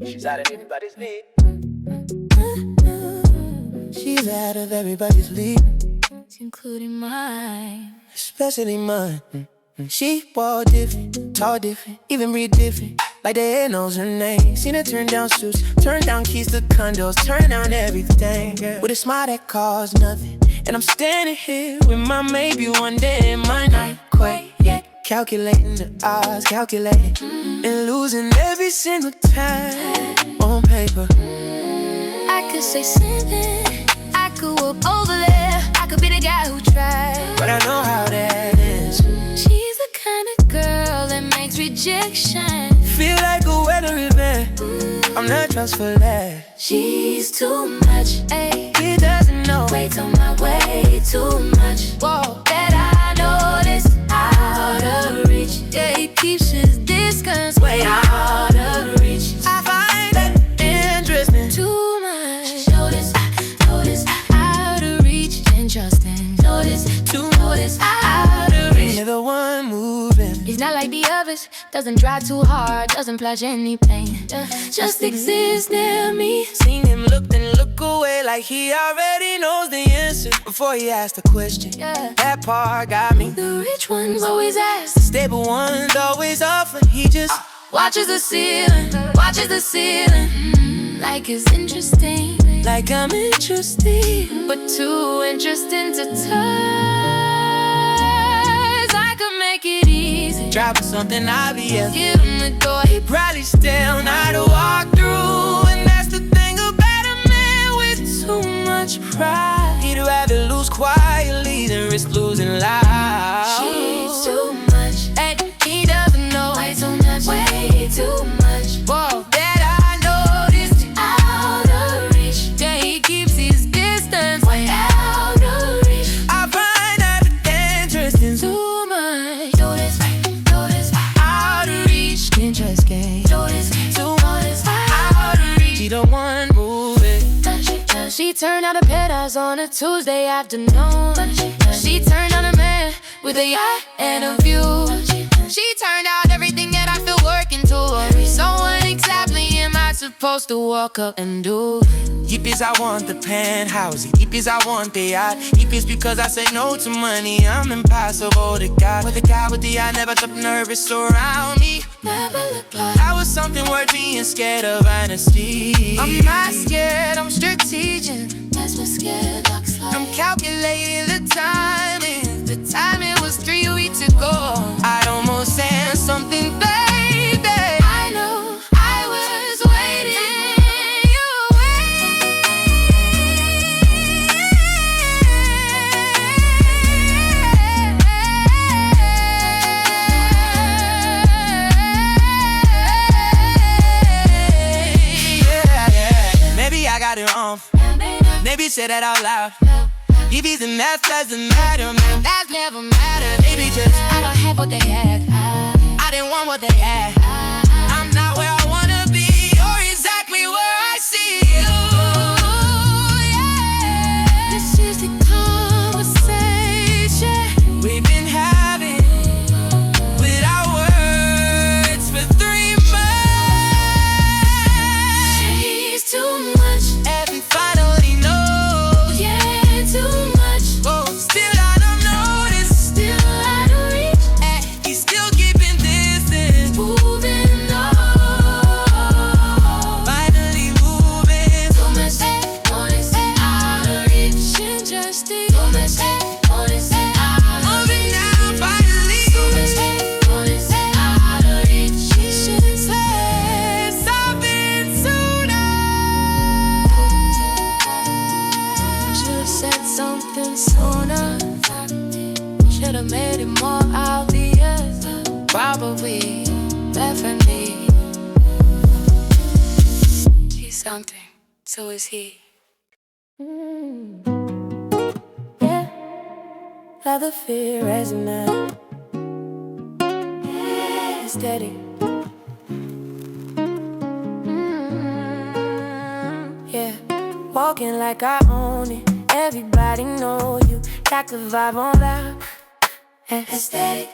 She's out of everybody's league. She's out of everybody's league, including mine, especially mine. She walk different, talk different, even breathe different, like the head knows her name. Seen her turn down suits, turn down keys to condos, turn down everything, yeah. With a smile that costs nothing. And I'm standing here with my maybe one day it might not quite yet. Calculating the odds, calculating, and losing every single time on paper. I could say something, I could walk over there, I could be the guy who tried, but I know how that is. She's the kind of girl that makes rejection feel like a weather event. I'm not trust for that. She's too much, ayy. He doesn't know. Waits on my way too much. Whoa, that I noticed out of reach. Yeah, he keeps his distance way out of reach. I find that interesting. Too much. Notice, out of reach. Interesting. Notice, out of reach. You're the one moving. He's not like the others. Doesn't try too hard. Doesn't pledge any pain. Just exists near me. Seen him look and look away like he already knows the answer before he asked the question. Yeah. That part got me. The rich ones always ask. The stable ones always offer. He just watches the ceiling. Watches the ceiling. Like it's interesting. like I'm interesting, but too interesting to touch. I could make it easy. dropping something obvious. Give him the door. He probably still not to walk through. And that's the thing about a man with too much pride. He'd rather lose quietly than risk losing loud. She's too much, and he doesn't know. Way too much, way too much. Whoa, that I noticed. Out of reach. Yeah, he keeps his distance way out of reach. I find that interesting. Too much. Do this, Out of reach. interest game. Do this too much. Out of reach. She the one moving. She turned out a paradise on a Tuesday afternoon. She turned on a man with a yacht and a view. She turned out everything that I feel working towards. So what exactly am I supposed to walk up and do? Yippies, I want the penthouse. Yippies, I want the yacht. Yippies, because I say no to money. I'm impossible to God. With the guy with the eye, never look nervous around me. Never look like That was something worth being scared of, honesty. I'm not scared, I'm strategic. that's what scared looks like. I'm calculating the timing. The timing was 3 weeks ago. I almost said something, baby. I know I was waiting. You yeah. Maybe I got it wrong. Maybe say that out loud. If and that doesn't matter, man. That's never mattered. Maybe just I don't have what they had. I didn't want what they had. I'm not where I wanna be, or exactly where I see you. Yeah. This is the conversation We've been having without words for 3 months. She's too much. And finally knows. Yeah, too much. Oh, still I don't notice. Still out of reach. He's still keeping distance. Moving on. Finally moving. Too much notice. Out of reach. Interesting. Too much notice. Out of Moving reach. now, finally. Too much notice. Out of reach. She shouldn't say. Something sooner. Should've said something sooner. Should've made it more obvious. Probably, definitely. He's something, so is he. Yeah, like the fear as a man. Yeah, steady. Yeah, walking like I own it. Everybody know you got the vibe on that. Aesthetic,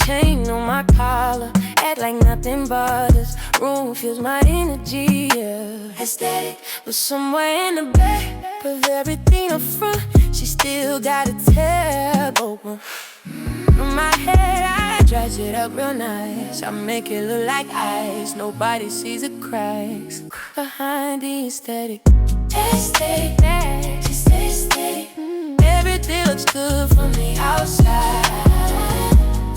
chain on my collar, act like nothing bothers. Room feels my energy, yeah. Aesthetic, but somewhere in the back of everything up front, she still got a tab open. From my head, I dress it up real nice. I make it look like ice. Nobody sees the cracks behind the aesthetic. Aesthetic, just aesthetic. Everything looks good from the outside.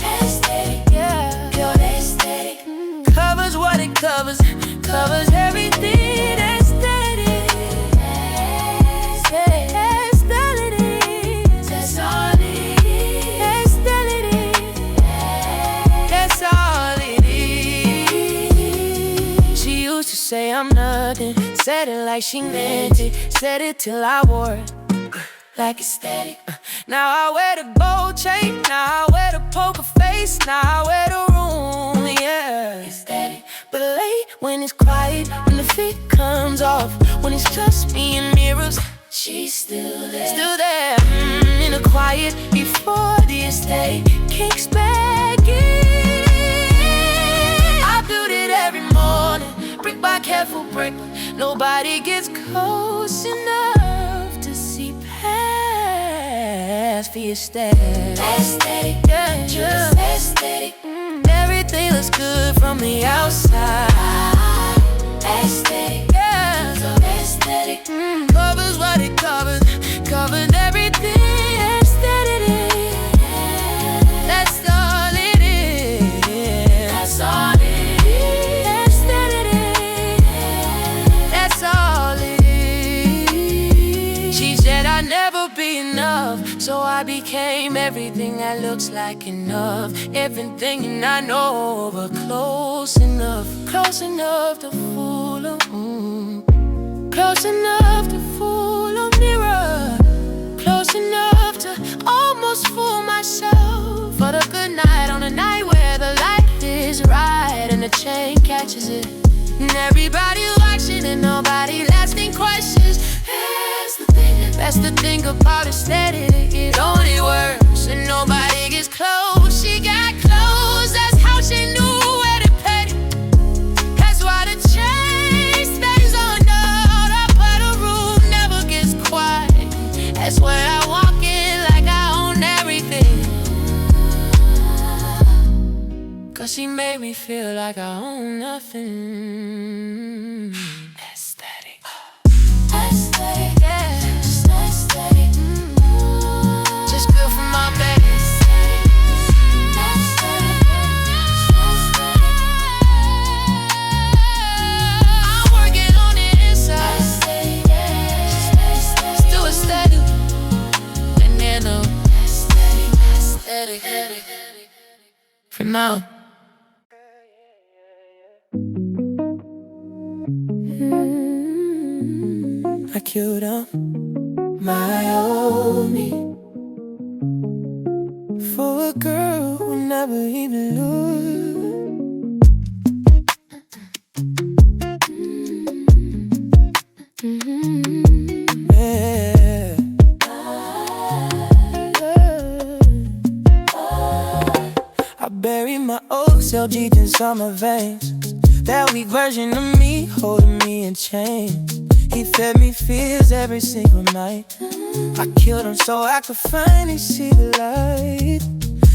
Aesthetic, yeah, pure aesthetic. Covers what it covers, covers everything. Aesthetic, aesthetic, that's all it is. Aesthetic, that's all it is. She used to say I'm nothing, said it like she meant it, said it till I wore it like aesthetic. Now I wear the gold chain, now I wear the poker face, now I wear the room, yeah. Aesthetic. But late when it's quiet, when the fit comes off, when it's just me and mirrors, she's still there. Still there, in the quiet, before the aesthetic kicks back in. I build it every morning, brick by careful brick. Nobody gets close enough to see past the aesthetic. Aesthetic, yeah, just aesthetic. Everything looks good from the outside. Aesthetic, yeah, so aesthetic. Covers what it covers, covers everything. Aesthetic, that's all it is. That's all it is. Aesthetic, that's all it is. She said I'd never be enough, so I became everything that looks like enough. Everything and I know, but close enough to fool 'em. Close enough to fool a mirror, close enough to almost fool myself. For the good night on a night where the light is right and the chain catches it, and everybody watching and nobody asking questions. That's the thing about aesthetic, it only works and nobody gets close. She got close, that's how she knew where to pet it. That's why the chain stays on out. Up by the room never gets quiet. That's where I walk in like I own everything, 'cause she made me feel like I own nothing. Aesthetic, aesthetic, yeah. Just good for my baby. I'm working on the inside. Still aesthetic. Banana. Aesthetic. For now. I killed up my old me for a girl who never even looked. Yeah. I buried my old self deep inside my veins. That weak version of me holding me in chains. He fed me fears every single night. I killed him so I could finally see the light.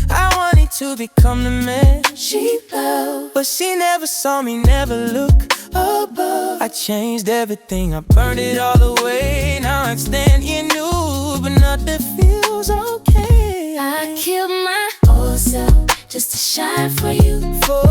I wanted to become the man she loved, but she never saw me, never look above. I changed everything, I burned it all away. Now I stand here new, but nothing feels okay. I killed my old self just to shine for you. For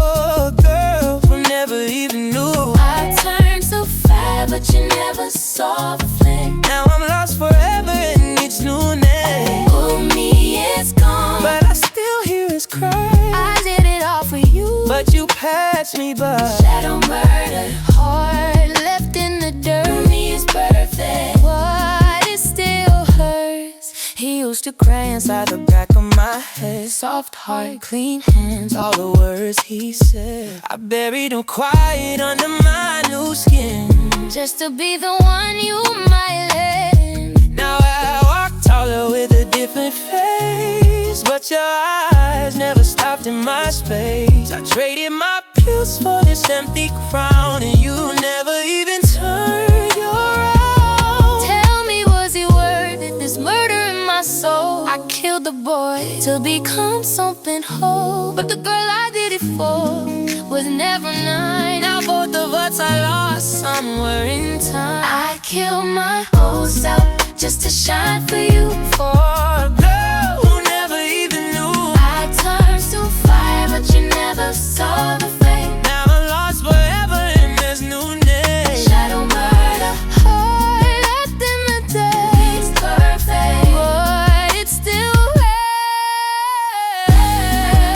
a girl who never even knew. I turned so fast, but you never saw the flame. Now I'm lost forever in each new name. Oh, me is gone, but I still hear his cry. I did it all for you, but you passed me by. Shadow murder, heart left in the dirt. Me is perfect, what it still hurts. He used to cry inside the back of my head. Soft heart, clean hands, all the words he said. I buried him quiet under my new skin, just to be the one you might let in. Now I walk taller with a different face. face, but your eyes never stopped in my space. I traded my pews for this empty crown, and you never even turned your round. Tell me, was it worth it, this murder in my soul? I killed the boy to become something whole, but the girl I did it for was never mine. Now both of us are lost somewhere in time. I killed my whole self just to shine for you, For a girl who never even knew. I turned to fire, but you never saw the flame. Now I'm lost forever in this new name. Shadow murder, heart left in the day. It's perfect, but it's still red.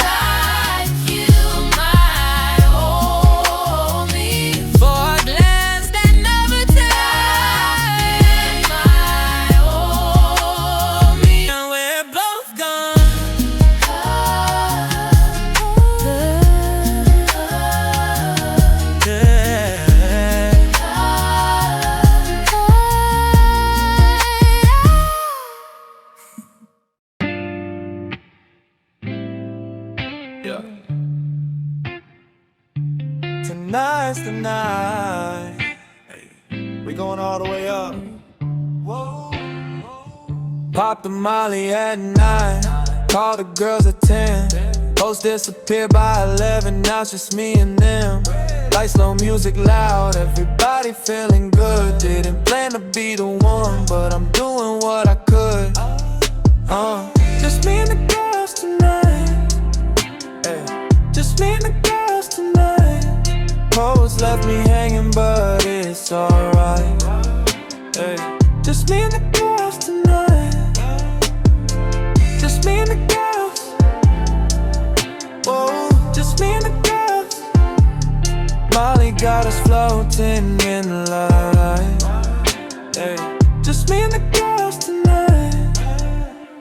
I killed my homie For a glance that never died. my homie. And we're both gone. Yeah. Tonight's the night. Hey, we going all the way up. Whoa. Pop the Molly at 9. Call the girls at 10. Post disappear by 11. Now it's just me and them. Lights low, music loud. Everybody feeling good. Didn't plan to be the one, but I'm doing what I could. Just me and the girls tonight. Hey, just me and the girls tonight. Poets left me hanging, but it's alright. Hey, just me and the girls tonight. Just me and the girls. Whoa, just me and the girls. Molly got us floating in the light. Hey, just me and the girls tonight.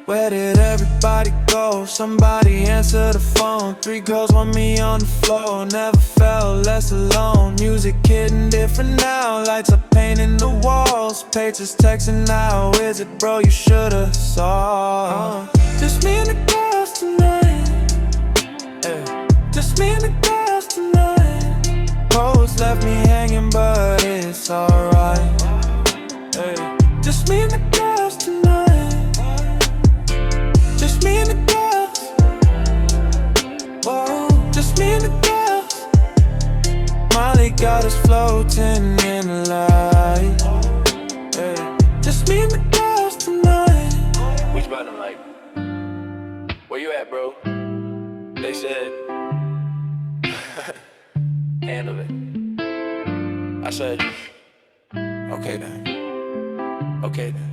Where did everybody go? Somebody answer the phone. 3 girls want me on the floor. Never felt less alone. Music hitting different now. Lights are painting the walls. Pages texting now. Is it bro? You should've saw. Just me and the girls tonight. Hey, just me and the girls tonight. Poets left me hanging, but it's alright. Hey, just me and the girls tonight. Just me and the girls. Whoa, just me and the girls. Molly got us floating in the light. Hey, just me and the girls tonight. Which bottom, like? Where you at, bro? They said, handle it. I said, okay then. Okay then.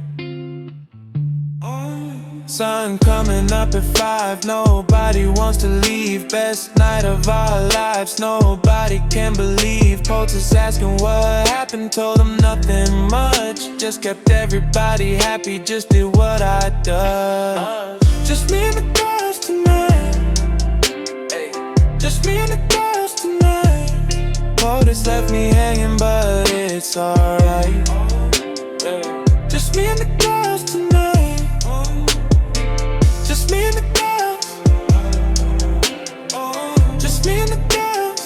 Sun coming up at 5. Nobody wants to leave. Best night of our lives. Nobody can believe. Poets asking what happened. Told them nothing much. Just kept everybody happy. Just did what I done. Just me and the girls tonight. Hey, just me and the girls tonight. Poets left me hanging, but it's alright. Hey, just me and the girls tonight. Just me and the girls. Just me and the girls.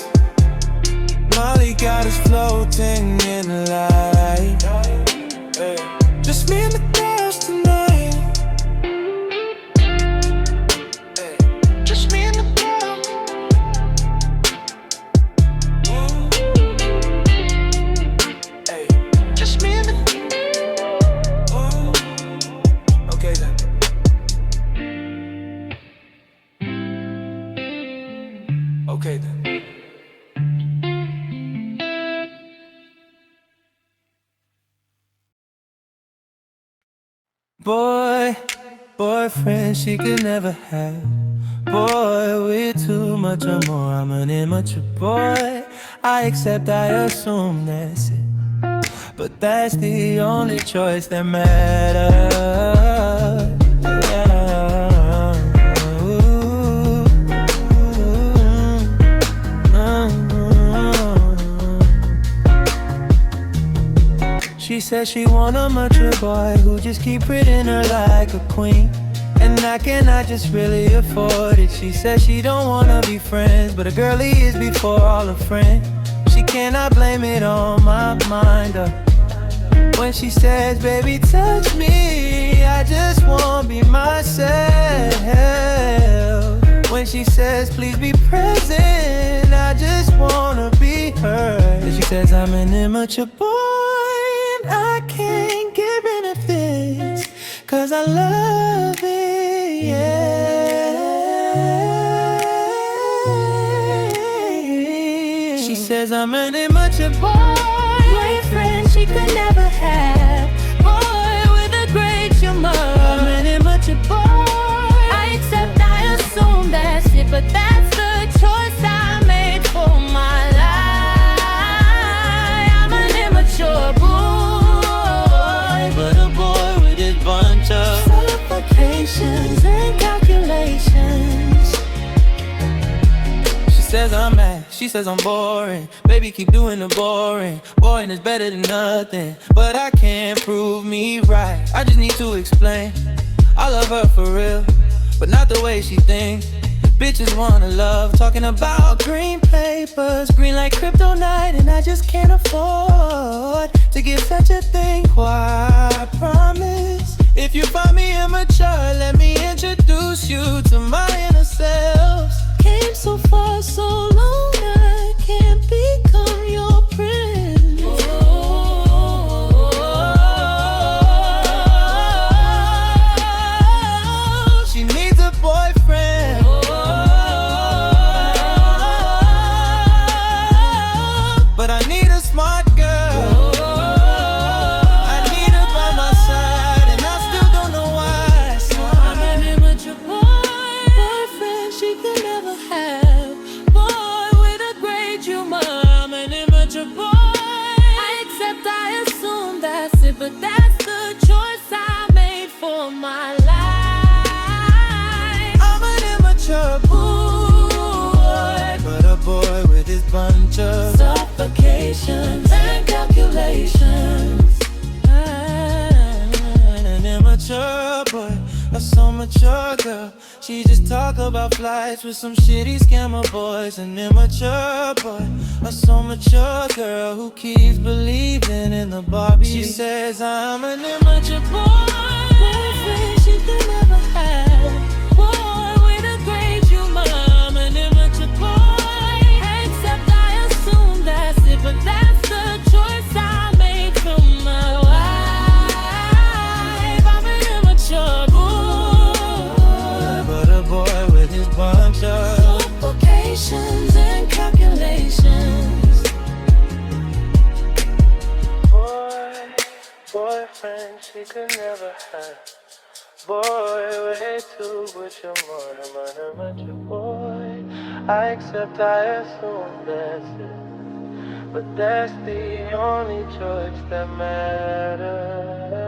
Molly got us floating in the light. Hey, just me and the girls tonight. Hey, just me and the girls. Hey, just me and the girls. Okay then. Okay then. Boy, boyfriend she could never have. Boy, we're too much or more. I'm an immature boy. I accept, I assume that's it. But that's the only choice that matters. She said she want a mature boy who just keep treating her like a queen. and I cannot just really afford it. She says she don't wanna be friends, but a girlie is before all her friends. She cannot blame it on my mind. When she says, baby, touch me, I just wanna be myself. When she says, please be present, I just wanna be her. And she says, I'm an immature boy, and I can't get rid of this, 'cause I love it, yeah. She says, I'm an immature boy, boyfriend she could never have, boy with a great humor. I'm an immature boy, I accept, I assume that's it, but that's the choice I made for my life. I'm an immature boy, but a boy with his bunch of supplications and calculations. She says I'm mad, she says I'm boring. Baby, keep doing the boring. Boring is better than nothing, but I can't prove me right. I just need to explain, I love her for real, but not the way she thinks. Bitches wanna love, talking about green papers, green like kryptonite, and I just can't afford to give such a thing. Why, I promise, if you find me immature, let me introduce you to my inner selves. Came so far, so long, I can't become your prince. She needs a boyfriend, but I need a smart girl. I need her by my side, and I still don't know why. So I'm an immature boy, boyfriend she could never have, boy with a great humor. I'm an immature boy, I accept, I assume that's it, but that's the choice I made for my life. I'm an immature boy, but a boy with his bunch of supplications and calculations. An immature boy, a so mature girl. She just talk about flights with some shitty scammer boys. An immature boy, a so mature girl who keeps believing in the Barbie. She says I'm an immature boy, boyfriend she could never have, boy with a great humor. I'm an immature boy, except I assume that's it, but that's the choice I made from my life. I'm an immature boy, but a boy with his bunch of supplications and calculations. Boyfriend she could never have, boy way too much more. I'm an immature boy, I accept, I assume that's it, but that's the only choice that matters.